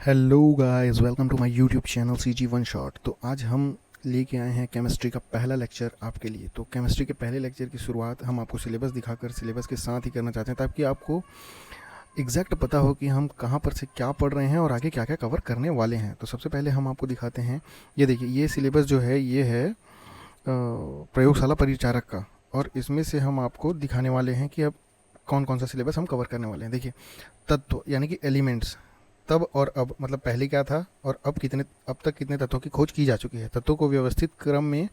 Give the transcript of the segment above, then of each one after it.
Hello guys, welcome to my YouTube channel CG one shot. तो आज हम लेके आए हैं केमिस्ट्री का पहला लेक्चर आपके लिए। तो केमिस्ट्री के पहले लेक्चर की शुरुआत हम आपको सिलेबस दिखाकर सिलेबस के साथ ही करना चाहते हैं, ताकि आपको एग्जैक्ट पता हो कि हम कहाँ पर से क्या पढ़ रहे हैं और आगे क्या क्या कवर करने वाले हैं। तो सबसे पहले हम आपको दिखाते हैं, ये देखिए, ये सिलेबस जो है ये है प्रयोगशाला परिचारक का, और इसमें से हम आपको दिखाने वाले हैं कि अब कौन कौन सा सिलेबस हम कवर करने वाले हैं। देखिए, तत्व यानी कि एलिमेंट्स, तब और अब, मतलब पहले क्या था और अब तक कितने तत्वों की खोज की जा चुकी है, तत्वों को व्यवस्थित क्रम में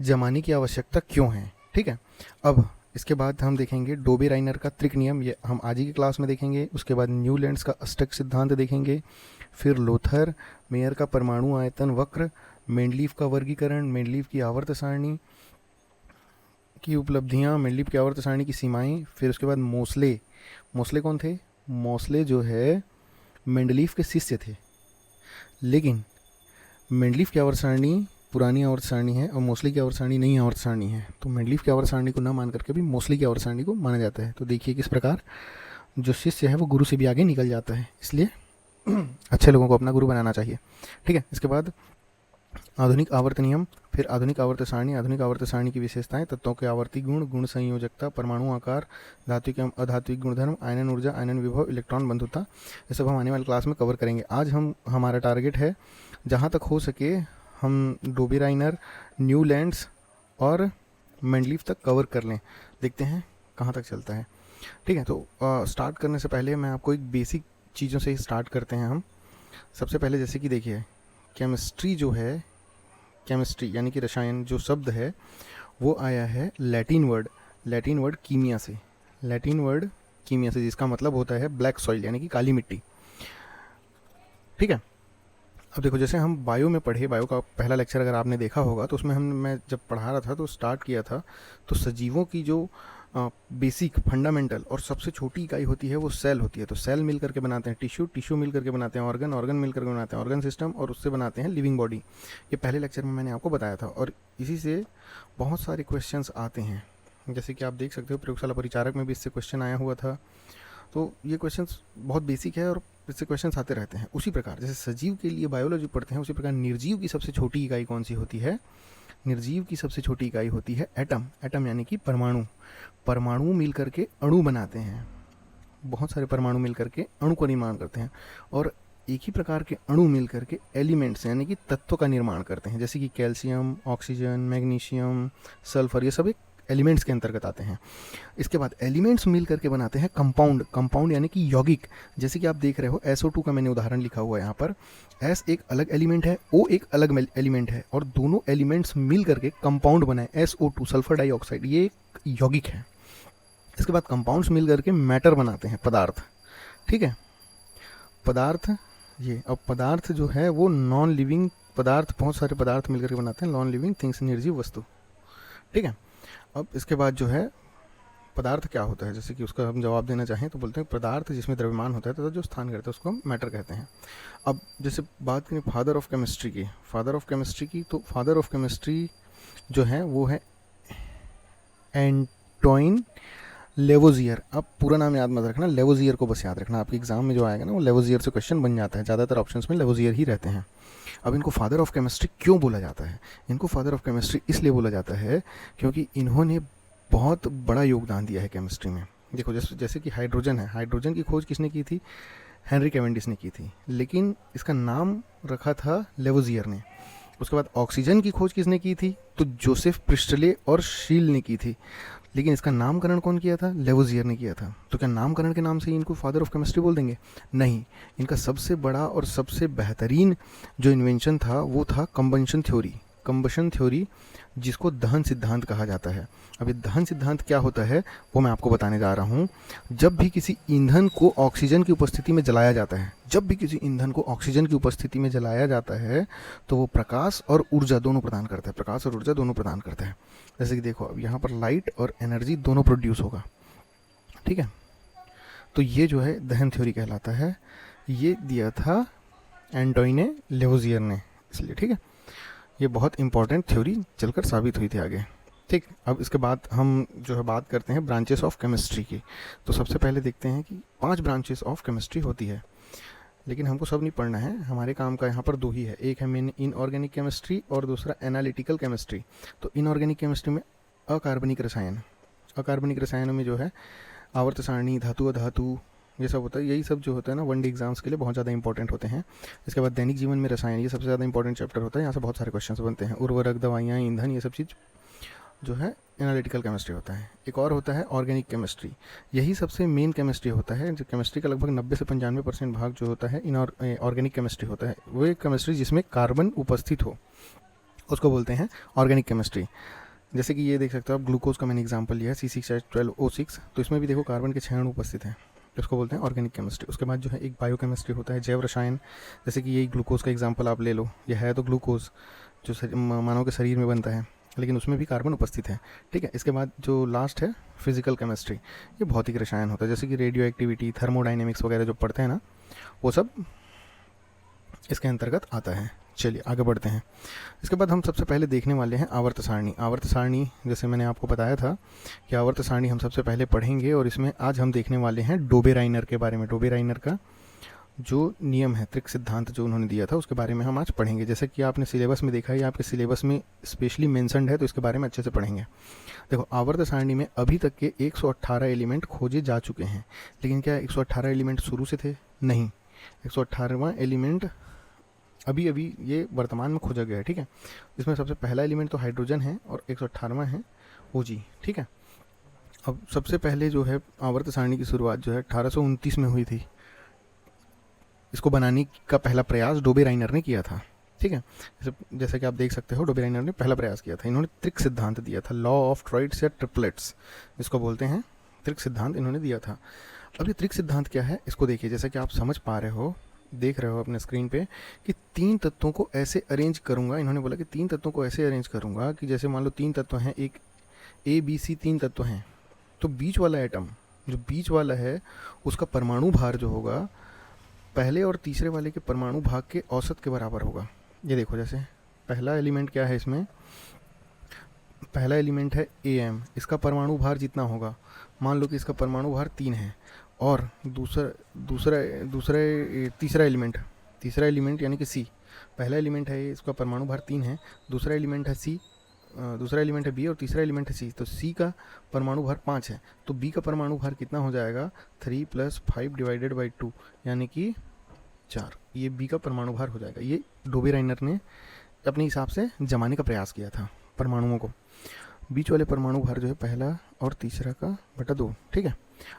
जमाने की आवश्यकता क्यों है। ठीक है। अब इसके बाद हम देखेंगे डोबे राइनर का त्रिक नियम, ये हम आज ही की क्लास में देखेंगे। उसके बाद न्यूलैंड्स का अष्टक सिद्धांत देखेंगे। फिर लोथर मेयर का परमाणु आयतन वक्र, मेंडलीफ का वर्गीकरण, मेंडलीफ की आवर्त सारणी की उपलब्धियां, मेंडलीफ की आवर्त सारणी की सीमाएं। फिर उसके बाद मोस्ले, मोस्ले कौन थे? मोस्ले जो है मेंडलीफ के शिष्य थे, लेकिन मेंडलीफ की आवर्त सारणी पुरानी आवर्त सारणी है और मोस्ले की आवर्त सारणी नई आवर्त सारणी है। तो मेंडलीफ की आवर्त सारणी को ना मान करके भी मोस्ले की आवर्त सारणी को माना जाता है। तो देखिए किस प्रकार जो शिष्य है वो गुरु से भी आगे निकल जाता है, इसलिए अच्छे लोगों को अपना गुरु बनाना चाहिए। ठीक है। इसके बाद आधुनिक आवर्त नियम, फिर आधुनिक आवर्त सारणी, आधुनिक आवर्त सारणी की विशेषताएं, तत्वों के आवर्ती गुण, गुण संयोजकता, परमाणु आकार, धात्विक एवं अधात्विक गुणधर्म, आयनन ऊर्जा, आयनन विभव, इलेक्ट्रॉन बंधुता, ये सब हम आने वाली क्लास में कवर करेंगे। आज हमारा टारगेट है जहाँ तक हो सके हम डोबे राइनर, न्यूलैंड्स और मेंडलीफ तक कवर कर लें। देखते हैं कहाँ तक चलता है। ठीक है। तो स्टार्ट करने से पहले मैं आपको एक बेसिक चीज़ों से ही स्टार्ट करते हैं हम। सबसे पहले जैसे कि देखिए, केमिस्ट्री जो है, केमिस्ट्री यानी कि रसायन जो शब्द है वो आया है लैटिन वर्ड कीमिया से, लैटिन वर्ड कीमिया से, जिसका मतलब होता है ब्लैक सॉइल यानी कि काली मिट्टी। ठीक है। अब देखो, जैसे हम बायो में पढ़े, बायो का पहला लेक्चर अगर आपने देखा होगा तो उसमें मैं जब पढ़ा रहा था तो स्टार्ट किया था, तो सजीवों की जो बेसिक फंडामेंटल और सबसे छोटी इकाई होती है वो सेल होती है। तो सेल मिल करके बनाते हैं टिश्यू, टिश्यू मिल करके बनाते हैं ऑर्गन, ऑर्गन मिल करके बनाते हैं ऑर्गन सिस्टम, और उससे बनाते हैं लिविंग बॉडी। ये पहले लेक्चर में मैंने आपको बताया था, और इसी से बहुत सारे क्वेश्चंस आते हैं। जैसे कि आप देख सकते हो प्रयोगशाला परिचारक में भी इससे क्वेश्चन आया हुआ था। तो ये क्वेश्चंस बहुत बेसिक है और इससे क्वेश्चंस आते रहते हैं। उसी प्रकार जैसे सजीव के लिए बायोलॉजी पढ़ते हैं, उसी प्रकार निर्जीव की सबसे छोटी इकाई कौन सी होती है? निर्जीव की सबसे छोटी इकाई होती है एटम। एटम यानी कि परमाणु। परमाणु मिल करके अणु बनाते हैं, बहुत सारे परमाणु मिल करके अणु का निर्माण करते हैं, और एक ही प्रकार के अणु मिल करके एलिमेंट्स यानी कि तत्व का निर्माण करते हैं, जैसे कि कैल्शियम, ऑक्सीजन, मैग्नीशियम, सल्फर, ये सब एक एलिमेंट्स के अंतर्गत आते हैं। इसके बाद एलिमेंट्स मिल करके बनाते हैं कंपाउंड। कंपाउंड यानी कि यौगिक, जैसे कि आप देख रहे हो SO2 का मैंने उदाहरण लिखा हुआ है यहाँ पर। S एक अलग एलिमेंट है, O एक अलग एलिमेंट है, और दोनों एलिमेंट्स मिल करके कंपाउंड बनाए SO2, सल्फर डाइऑक्साइड, ये एक यौगिक है। इसके बाद कंपाउंड्स मिल करके मैटर बनाते हैं, पदार्थ। ठीक है। पदार्थ ये, अब पदार्थ जो है वो नॉन लिविंग पदार्थ, बहुत सारे पदार्थ मिलकर के बनाते हैं नॉन लिविंग थिंग्स, निर्जीव वस्तु। ठीक है। अब इसके बाद जो है पदार्थ क्या होता है, जैसे कि उसका हम जवाब देना चाहें तो बोलते हैं पदार्थ जिसमें द्रव्यमान होता है तथा जो स्थान करता है उसको हम मैटर कहते हैं। अब जैसे बात करें फादर ऑफ केमिस्ट्री की, तो फादर ऑफ केमिस्ट्री जो है वो है एंटोइन लेवोजियर। अब पूरा नाम याद मत रखना, लेवोजियर को बस याद रखना, आपके एग्जाम में जो आएगा ना वो लेवोजियर से क्वेश्चन बन जाता है, ज़्यादातर ऑप्शंस में लेवोजियर ही रहते हैं। अब इनको फादर ऑफ केमिस्ट्री क्यों बोला जाता है? इनको फादर ऑफ केमिस्ट्री इसलिए बोला जाता है क्योंकि इन्होंने बहुत बड़ा योगदान दिया है केमिस्ट्री में। देखो, जैसे कि हाइड्रोजन है, हाइड्रोजन की खोज किसने की थी? हेनरी कैवेंडिश ने की थी, लेकिन इसका नाम रखा था लेवोजियर ने। उसके बाद ऑक्सीजन की खोज किसने की थी? तो जोसेफ प्रिस्टले और शील ने की थी, लेकिन इसका नामकरण कौन किया था? लेवोजियर ने किया था। तो क्या नामकरण के नाम से ही इनको फादर ऑफ केमिस्ट्री बोल देंगे? नहीं, इनका सबसे बड़ा और सबसे बेहतरीन जो इन्वेंशन था वो था कंबशन थ्योरी, जिसको दहन सिद्धांत कहा जाता है। अब ये दहन सिद्धांत क्या होता है वो मैं आपको बताने जा रहा हूँ। जब भी किसी ईंधन को ऑक्सीजन की उपस्थिति में जलाया जाता है, तो वो प्रकाश और ऊर्जा दोनों प्रदान करता है। जैसे कि देखो, अब यहाँ पर लाइट और एनर्जी दोनों प्रोड्यूस होगा। ठीक है। तो ये जो है दहन थ्योरी कहलाता है। ये दिया था एंटोइन लेवोजियर ने, इसलिए। ठीक है। ये बहुत इंपॉर्टेंट थ्योरी चलकर साबित हुई थी आगे। ठीक। अब इसके बाद हम जो है बात करते हैं ब्रांचेस ऑफ केमिस्ट्री की। तो सबसे पहले देखते हैं कि 5 ब्रांचेस ऑफ केमिस्ट्री होती है। लेकिन हमको सब नहीं पढ़ना है, हमारे काम का यहाँ पर दो ही है, एक है मेन इनऑर्गेनिक केमिस्ट्री और दूसरा एनालिटिकल केमिस्ट्री। तो इनऑर्गेनिक केमिस्ट्री में अकार्बनिक रसायन, अकार्बनिक रसायनों में जो है आवर्त सारणी, धातु अधातु, ये सब होता है। यही सब जो होता है ना वन डे एग्जाम्स के लिए बहुत ज़्यादा इंपॉर्टेंट होते हैं। इसके बाद दैनिक जीवन में रसायन, ये सबसे ज़्यादा इंपॉर्टेंट चैप्टर होता है, यहाँ से बहुत सारे क्वेश्चन बनते हैं। उर्वरक, दवाइयाँ, ईंधन, ये सब चीज़ जो है एनालिटिकल केमिस्ट्री होता है। एक और होता है ऑर्गेनिक केमिस्ट्री, यही सबसे मेन केमिस्ट्री होता है। जो केमिस्ट्री का लगभग 90 से 95% भाग जो होता है इन ऑर्गेनिक केमिस्ट्री होता है। वो एक केमिस्ट्री जिसमें कार्बन उपस्थित हो उसको बोलते हैं ऑर्गेनिक केमिस्ट्री। जैसे कि ये देख सकते हो आप, ग्लूकोज का मैंने एग्जांपल लिया है C6H12O6, तो इसमें भी देखो कार्बन के 6 अणु उपस्थित हैं, इसको बोलते हैं ऑर्गेनिक केमिस्ट्री। उसके बाद जो है एक बायोकेमिस्ट्री होता है, जैव रसायन। जैसे कि यही ग्लूकोज का एग्जांपल आप ले लो, यह है तो ग्लूकोज जो मानव के शरीर में बनता है, लेकिन उसमें भी कार्बन उपस्थित है, ठीक है। इसके बाद जो लास्ट है फिजिकल केमिस्ट्री, ये भौतिक रसायन होता है। जैसे कि रेडियो एक्टिविटी, थर्मोडाइनमिक्स वगैरह जो पढ़ते हैं ना, वो सब इसके अंतर्गत आता है। चलिए आगे बढ़ते हैं। इसके बाद हम सबसे पहले देखने वाले हैं आवर्त सारणी। आवर्त सारणी जैसे मैंने आपको बताया था कि आवर्त सारणी हम सबसे पहले पढ़ेंगे, और इसमें आज हम देखने वाले हैं डोबेराइनर के बारे में। डोबेराइनर का जो नियम है, त्रिक सिद्धांत जो उन्होंने दिया था, उसके बारे में हम आज पढ़ेंगे। जैसे कि आपने सिलेबस में देखा है, आपके सिलेबस में स्पेशली मेंशन्ड है, तो इसके बारे में अच्छे से पढ़ेंगे। देखो, आवर्त सारणी में अभी तक के 118 एलिमेंट खोजे जा चुके हैं, लेकिन क्या 118 एलिमेंट शुरू से थे? नहीं, 118वां एलिमेंट अभी अभी ये वर्तमान में खोजा गया है, ठीक है। इसमें सबसे पहला एलिमेंट तो हाइड्रोजन है और 118वां है OG, ठीक है। अब सबसे पहले जो है आवर्त सारणी की शुरुआत जो है 1829 में हुई थी। इसको बनाने का पहला प्रयास डोबेराइनर ने किया था, ठीक है। जैसे कि आप देख सकते हो, डोबेराइनर ने पहला प्रयास किया था। इन्होंने त्रिक सिद्धांत दिया था, लॉ ऑफ ट्राइड्स या ट्रिपलेट्स इसको बोलते हैं, त्रिक सिद्धांत इन्होंने दिया था। अब ये त्रिक सिद्धांत क्या है इसको देखिए। जैसे कि आप समझ पा रहे हो, देख रहे हो अपने स्क्रीन पे, कि 3 तत्वों को ऐसे अरेंज करूंगा। इन्होंने बोला कि 3 तत्वों को ऐसे अरेंज करूंगा कि जैसे मान लो 3 तत्व हैं, एक ABC 3 तत्व हैं, तो बीच वाला एटम, जो बीच वाला है, उसका परमाणु भार जो होगा पहले और तीसरे वाले के परमाणु भाग के औसत के बराबर होगा। ये देखो, जैसे पहला एलिमेंट क्या है इसमें, पहला एलिमेंट है AM, इसका परमाणु भार जितना होगा, मान लो कि इसका परमाणु भार 3 है, और तीसरा एलिमेंट यानी कि C, पहला एलिमेंट है इसका परमाणु भार 3 है, दूसरा एलिमेंट है C, दूसरा एलिमेंट है B और तीसरा एलिमेंट है C, तो C का परमाणु भार 5 है, तो B का परमाणु भार कितना हो जाएगा? 3 + 5 / 2 यानी कि 4, ये B का परमाणु भार हो जाएगा। ये डोबेराइनर ने अपने हिसाब से जमाने का प्रयास किया था परमाणुओं को। बीच वाले परमाणु भार जो है पहला और तीसरा का बटा 2, ठीक है।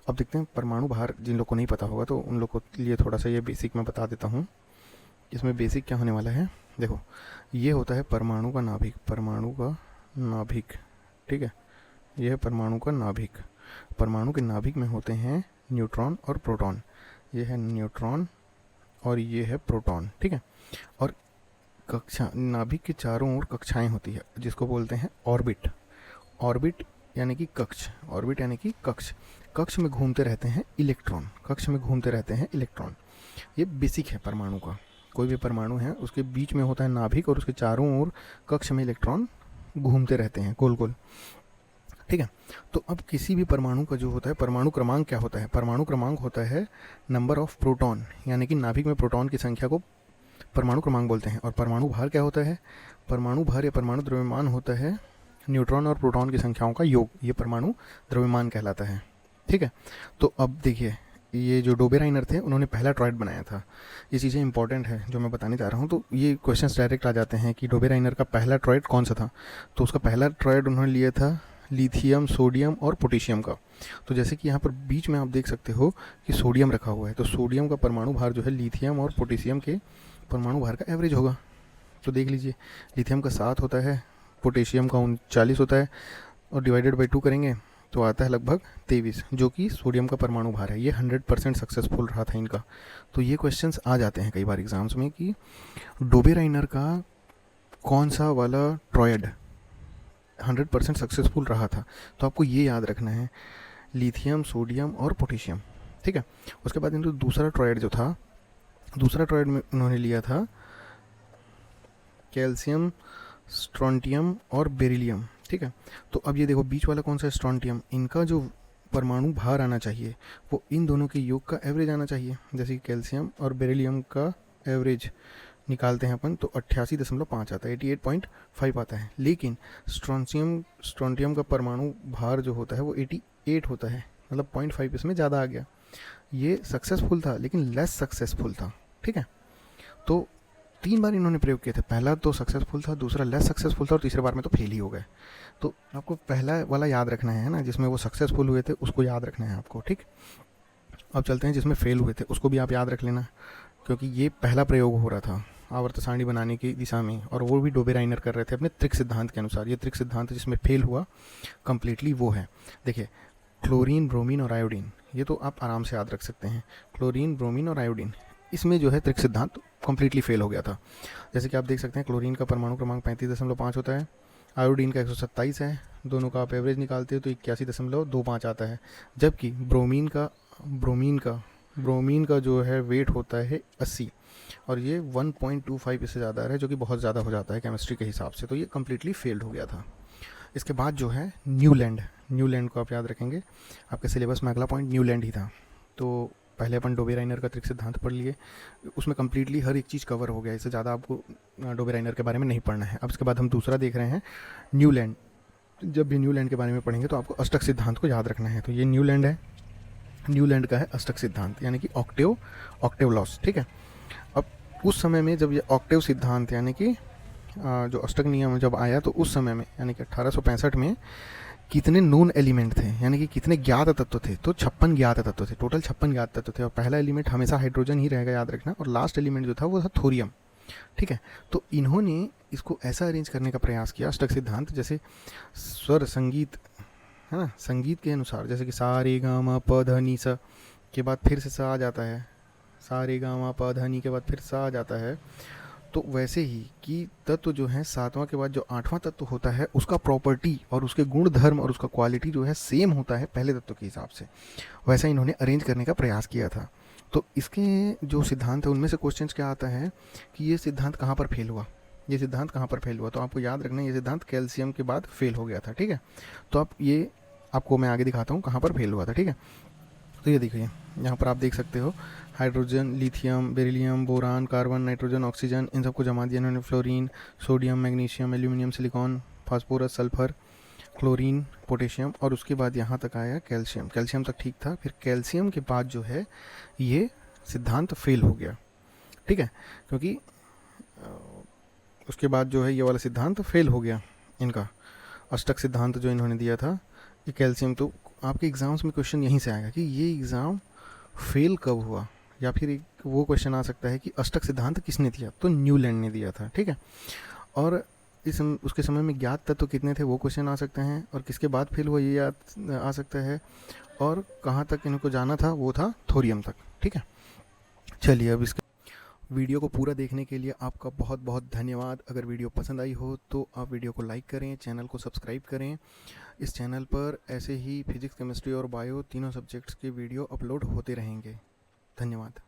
अब देखते हैं परमाणु भार, जिन लोग को नहीं पता होगा तो उन लोग के लिए थोड़ा सा ये बेसिक मैं बता देता हूँ। इसमें बेसिक क्या होने वाला है, देखो, ये होता है परमाणु का नाभिक, ठीक है। ये है परमाणु का नाभिक। परमाणु के नाभिक में होते हैं न्यूट्रॉन और प्रोटॉन। ये है न्यूट्रॉन और ये है प्रोटॉन, ठीक है। और कक्षा, नाभिक के चारों ओर कक्षाएं होती है, जिसको बोलते हैं ऑर्बिट। ऑर्बिट यानी कि कक्ष, ऑर्बिट यानी कि कक्ष। कक्ष में घूमते रहते हैं इलेक्ट्रॉन, ये बेसिक है परमाणु का। कोई भी परमाणु है, उसके बीच में होता है नाभिक और उसके चारों ओर कक्ष में इलेक्ट्रॉन घूमते रहते हैं गोल गोल, ठीक है। तो अब किसी भी परमाणु का जो होता है परमाणु क्रमांक क्या होता है? परमाणु क्रमांक होता है नंबर ऑफ प्रोटॉन, यानी कि नाभिक में प्रोटॉन की संख्या को परमाणु क्रमांक बोलते हैं। और परमाणु भार क्या होता है? परमाणु भार या परमाणु द्रव्यमान होता है न्यूट्रॉन और प्रोटॉन की संख्याओं का योग, ये परमाणु द्रव्यमान कहलाता है, ठीक है। तो अब देखिए, ये जो डोबेराइनर थे उन्होंने पहला टॉयड बनाया था। ये चीज़ें इंपॉर्टेंट है जो मैं बताने जा रहा हूँ, तो ये क्वेश्चंस डायरेक्ट आ जाते हैं कि डोबेराइनर का पहला टॉयड कौन सा था। तो उसका पहला टॉयड उन्होंने लिया था लिथियम, सोडियम और पोटेशियम का। तो जैसे कि यहाँ पर बीच में आप देख सकते हो कि सोडियम रखा हुआ है, तो सोडियम का परमाणु भार जो है लिथियम और पोटेशियम के परमाणु भार का एवरेज होगा। तो देख लीजिए, लिथियम का 7 होता है, पोटेशियम का 39 होता है, और डिवाइडेड बाई 2 करेंगे तो आता है लगभग 23, जो कि सोडियम का परमाणु भार है। ये 100% सक्सेसफुल रहा था इनका। तो ये क्वेश्चंस आ जाते हैं कई बार एग्जाम्स में कि डोबेराइनर का कौन सा वाला ट्रॉयड 100% सक्सेसफुल रहा था। तो आपको ये याद रखना है, लिथियम, सोडियम और पोटेशियम, ठीक है। उसके बाद इनको दूसरा ट्रॉयड जो था, दूसरा ट्रॉयड में उन्होंने लिया था कैल्शियम, स्ट्रोंटियम और बेरिलियम, ठीक है। तो अब ये देखो, बीच वाला कौन सा है? स्ट्रोंटियम। इनका जो परमाणु भार आना चाहिए वो इन दोनों के योग का एवरेज आना चाहिए। जैसे कि कैल्शियम और बेरिलियम का एवरेज निकालते हैं अपन तो 88.5 आता है, 88.5 आता है। लेकिन स्ट्रोंटियम का परमाणु भार जो होता है वो 88 होता है, मतलब 0.5 इसमें ज़्यादा आ गया। ये सक्सेसफुल था लेकिन लेस सक्सेसफुल था। ठीक है, तो 3 बार इन्होंने प्रयोग किए थे, पहला तो सक्सेसफुल था, दूसरा लेस सक्सेसफुल था और तीसरे बार में तो फेल ही हो गए। तो आपको पहला वाला याद रखना है ना, जिसमें वो सक्सेसफुल हुए थे उसको याद रखना है आपको। ठीक, अब चलते हैं जिसमें फेल हुए थे, उसको भी आप याद रख लेना, क्योंकि ये पहला प्रयोग हो रहा था आवर्त सारणी बनाने की दिशा में, और वो भी डोबेराइनर कर रहे थे अपने त्रिक सिद्धांत के अनुसार। ये त्रिक सिद्धांत जिसमें फेल हुआ कंप्लीटली वो है, देखिए क्लोरीन, ब्रोमीन और आयोडीन, ये तो आप आराम से याद रख सकते हैं। क्लोरीन, ब्रोमीन और आयोडीन, इसमें जो है त्रिक सिद्धांत कंप्लीटली फेल हो गया था। जैसे कि आप देख सकते हैं क्लोरीन का परमाणु क्रमांक 35.5 होता है, आयोडीन का 127 है, दोनों का आप एवरेज निकालते हो तो 81.25 आता है। जबकि ब्रोमीन का जो है वेट होता है 80, और ये 1.25 इससे ज़्यादा है, जो कि बहुत ज़्यादा हो जाता है केमिस्ट्री के हिसाब से। तो ये कम्प्लीटली फेल्ड हो गया था। इसके बाद जो है न्यूलैंड को आप याद रखेंगे, आपके सिलेबस में अगला पॉइंट न्यूलैंड ही था। तो पहले अपन डोबेराइनर का त्रिक सिद्धांत पढ़ लिए, उसमें कम्प्लीटली हर एक चीज़ कवर हो गया, इससे ज़्यादा आपको डोबेराइनर के बारे में नहीं पढ़ना है। अब इसके बाद हम दूसरा देख रहे हैं न्यूलैंड। जब भी न्यूलैंड के बारे में पढ़ेंगे तो आपको अष्टक सिद्धांत को याद रखना है। तो ये न्यूलैंड है, न्यूलैंड का है अष्टक सिद्धांत, यानी कि ऑक्टेव लॉस। ठीक है, अब उस समय में जब ये ऑक्टेव सिद्धांत यानी कि जो अष्टक नियम जब आया, तो उस समय में यानी कि 1865 में कितने नोन एलिमेंट थे, यानी कि कितने ज्ञात तत्व थे, तो 56 ज्ञात तत्व थे, टोटल 56 ज्ञात तत्व थे। और पहला एलिमेंट हमेशा हाइड्रोजन ही रहेगा, याद रखना, और लास्ट एलिमेंट जो था वो था थोरियम। ठीक है, तो इन्होंने इसको ऐसा अरेंज करने का प्रयास किया अष्टक सिद्धांत, जैसे स्वर संगीत है ना, संगीत के अनुसार, जैसे कि सा रे गा मा प ध नी सा के बाद फिर से सा आ जाता है, सा रे गा मा प ध नी के बाद फिर सा आ जाता है। तो वैसे ही कि तत्व जो है 7वां के बाद जो 8वां तत्व होता है उसका प्रॉपर्टी और उसके गुण धर्म और उसका क्वालिटी जो है सेम होता है पहले तत्व के हिसाब से, वैसा इन्होंने अरेंज करने का प्रयास किया था। तो इसके जो सिद्धांत है उनमें से क्वेश्चन क्या आता है कि ये सिद्धांत कहाँ पर फेल हुआ, ये सिद्धांत कहाँ पर फेल हुआ। तो आपको याद रखना, ये सिद्धांत कैल्शियम के बाद फेल हो गया था। ठीक है, तो आप ये आपको मैं आगे दिखाता हूँ कहाँ पर फेल हुआ था। ठीक है, तो ये देखिए यहाँ पर आप देख सकते हो, hydrogen, lithium, beryllium, boron, carbon, nitrogen, oxygen, इन सबको जमा दिया इन्होंने। Fluorine, sodium, magnesium, aluminium, silicon, phosphorus, sulphur, chlorine, potassium, और उसके बाद यहाँ तक आया कैल्शियम। कैल्शियम तक ठीक था, फिर कैल्शियम के बाद जो है ये सिद्धांत फेल हो गया। ठीक है, क्योंकि उसके बाद जो है ये वाला सिद्धांत फेल हो गया इनका, अष्टक सिद्धांत जो इन्होंने दिया था ये कैल्शियम। तो आपके एग्ज़ाम्स में क्वेश्चन यहीं से आएगा कि ये एग्ज़ाम फेल कब हुआ, या फिर एक वो क्वेश्चन आ सकता है कि अष्टक सिद्धांत किसने दिया, तो न्यूलैंड ने दिया था। ठीक है, और उसके समय में ज्ञात तत्व कितने थे वो क्वेश्चन आ सकते हैं, और किसके बाद फेल हुआ ये याद आ सकता है, और कहाँ तक इनको जाना था वो था थोरियम तक। ठीक है, चलिए अब इसके वीडियो को पूरा देखने के लिए आपका बहुत बहुत धन्यवाद। अगर वीडियो पसंद आई हो तो आप वीडियो को लाइक करें, चैनल को सब्सक्राइब करें। इस चैनल पर ऐसे ही फिजिक्स, केमिस्ट्री और बायो तीनों सब्जेक्ट्स के वीडियो अपलोड होते रहेंगे। धन्यवाद।